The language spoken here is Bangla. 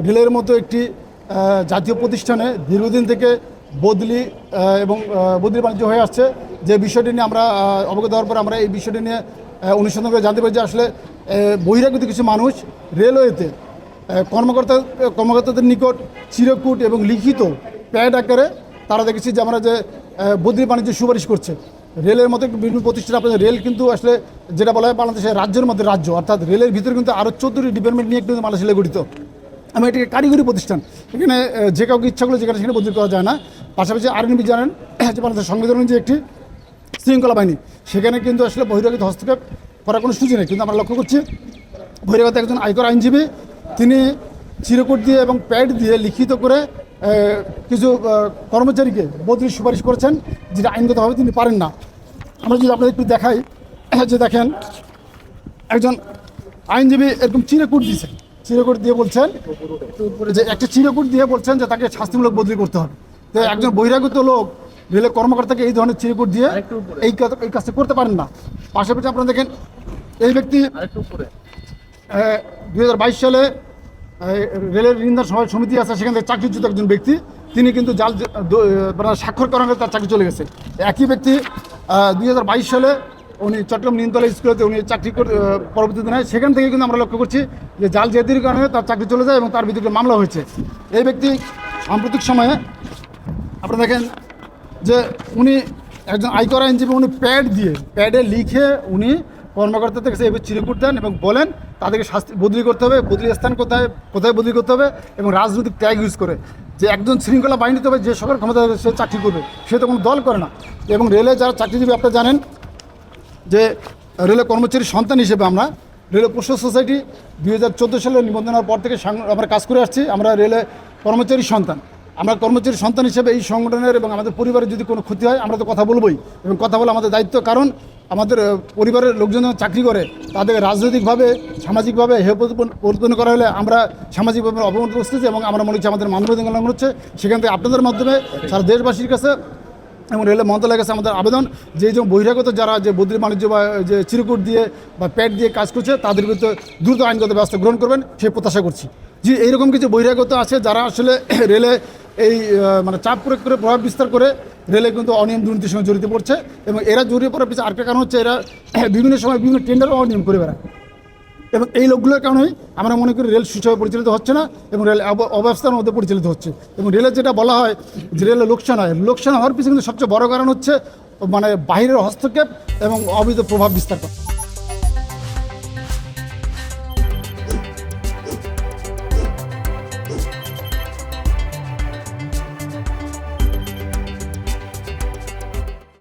রেলের মতো একটি জাতীয় প্রতিষ্ঠানে দীর্ঘদিন থেকে বদলি এবং বদলি বাণিজ্য হয়ে আসছে, যে বিষয়টি নিয়ে আমরা অবগত হওয়ার পর আমরা এই বিষয়টি নিয়ে অনুসন্ধান করে জানতে পারি যে আসলে বহিরাগত কিছু মানুষ রেলওয়েতে কর্মকর্তাদের নিকট চিরকুট এবং লিখিত প্যাড আকারে তারা দেখেছি যে আমরা যে বদলি বাণিজ্য সুপারিশ করছে। রেলের মতো বিভিন্ন প্রতিষ্ঠান, আপনাদের রেল কিন্তু আসলে যেটা বলা হয় বাংলাদেশের রাজ্যের মধ্যে রাজ্য, অর্থাৎ রেলের ভিতরে কিন্তু আরও 14টি ডিপার্টমেন্ট নিয়ে কিন্তু বাংলাদেশে গঠিত। আমি এটিকে কারিগরি প্রতিষ্ঠান, এখানে যে কাউকে ইচ্ছা করলে যেখানে সেখানে বদলি করা যায় না। পাশাপাশি আরএনবি জানেন যে বাংলাদেশের সংবিধান যে একটি শৃঙ্খলা বাহিনী, সেখানে কিন্তু আসলে বহিরাগত হস্তক্ষেপ করার কোনো সুযোগ নেই। কিন্তু আমরা লক্ষ্য করছি বহিরাগত একজন আয়কর আইনজীবী তিনি চিরকুট দিয়ে এবং প্যাড দিয়ে লিখিত করে কিছু কর্মচারীকে বদলির সুপারিশ করেছেন, যেটা আইনগতভাবে তিনি পারেন না। আমরা যদি আপনাদের একটু দেখাই যে দেখেন একজন আইনজীবী এরকম চিরকুট দিয়েছেন, চিরকুট দিয়ে বলছেন যে একটা চিরকুট দিয়ে বলছেন যে তাকে শাস্তিমূলক বদলি করতে হবে। তো একজন বহিরাগত লোক রেলের কর্মকর্তাকে এই ধরনের চিরকুট দিয়ে এই কাজটা করতে পারেন না। পাশাপাশি আপনারা দেখেন এই ব্যক্তি 2022 সালে রেলের ঋণদান সমিতি আছে, সেখান থেকে চাকরিচ্যুত একজন ব্যক্তি, তিনি কিন্তু জাল স্বাক্ষর করানোর তার চাকরি চলে গেছে। একই ব্যক্তি 2022 সালে উনি চট্টগ্রাম নিমতলা স্কুলেতে উনি চাকরি পরবর্তীতে নেয়, সেখান থেকে কিন্তু আমরা লক্ষ্য করছি যে জাল জেদির কারণে তার চাকরি চলে যায় এবং তার বিরুদ্ধে মামলা হয়েছে। এই ব্যক্তি সাম্প্রতিক সময়ে আপনারা দেখেন যে উনি একজন আয়কর আইনজীবী, উনি প্যাডে লিখে উনি কর্মকর্তাদের কাছে এবার চিরকুট দেন এবং বলেন তাদেরকে বদলি করতে হবে, বদলি স্থান কোথায় বদলি করতে হবে, এবং রাজনৈতিক ট্যাগ ইউজ করে যে একজন শৃঙ্খলা বাহিনীতে হবে যে সকল ক্ষমতা সে চাকরি করবে, সে তো কোনো দল করে না। এবং রেলে যারা চাকরিজীবী আপনারা জানেন যে রেলের কর্মচারীর সন্তান হিসেবে আমরা রেলের পোস্টাল সোসাইটি 2014 সালে নিবন্ধন হওয়ার পর থেকে আমরা কাজ করে আসছি। আমরা রেলে কর্মচারীর সন্তান, আমরা কর্মচারীর সন্তান হিসেবে এই সংগঠনের এবং আমাদের পরিবারের যদি কোনো ক্ষতি হয় আমরা তো কথা বলবই, এবং কথা বলা আমাদের দায়িত্ব। কারণ আমাদের পরিবারের লোকজন যখন চাকরি করে তাদেরকে রাজনৈতিকভাবে সামাজিকভাবে পরিবর্তন করা হলে আমরা সামাজিকভাবে অবমত বসতেছি এবং আমরা মনে হচ্ছে আমাদের মানবাধিকার লঙ্ঘন হচ্ছে। সেখান থেকে আপনাদের মাধ্যমে সারা দেশবাসীর কাছে এবং রেলের মন্ত্রণালয়ের কাছে আমাদের আবেদন যে বহিরাগত যারা যে বদলি বাণিজ্য বা যে চিরকুট দিয়ে বা প্যাড দিয়ে কাজ করছে তাদের বিরুদ্ধে দ্রুত আইনগত ব্যবস্থা গ্রহণ করবেন সেই প্রত্যাশা করছি। যে এইরকম কিছু বহিরাগত আছে যারা আসলে রেলে এই চাপ প্রয়োগ করে প্রভাব বিস্তার করে রেলে কিন্তু অনিয়ম দুর্নীতির সঙ্গে জড়িত পড়ছে, এবং এরা জড়িয়ে পড়ার পিছনে আরেকটা কারণ হচ্ছে এরা বিভিন্ন সময় বিভিন্ন টেন্ডারও অনিয়ম করে বেড়ায়, এবং এই লোকগুলোর কারণেই আমরা মনে করি রেল সুষ্ঠুভাবে পরিচালিত হচ্ছে না এবং রেল অব্যবস্থার মধ্যে পরিচালিত হচ্ছে। এবং রেলের যেটা বলা হয় যে রেলের লোকসান হয়, লোকসান হওয়ার পিছনে কিন্তু সবচেয়ে বড় কারণ হচ্ছে বাইরের হস্তক্ষেপ এবং অবৈধ প্রভাব বিস্তার করা।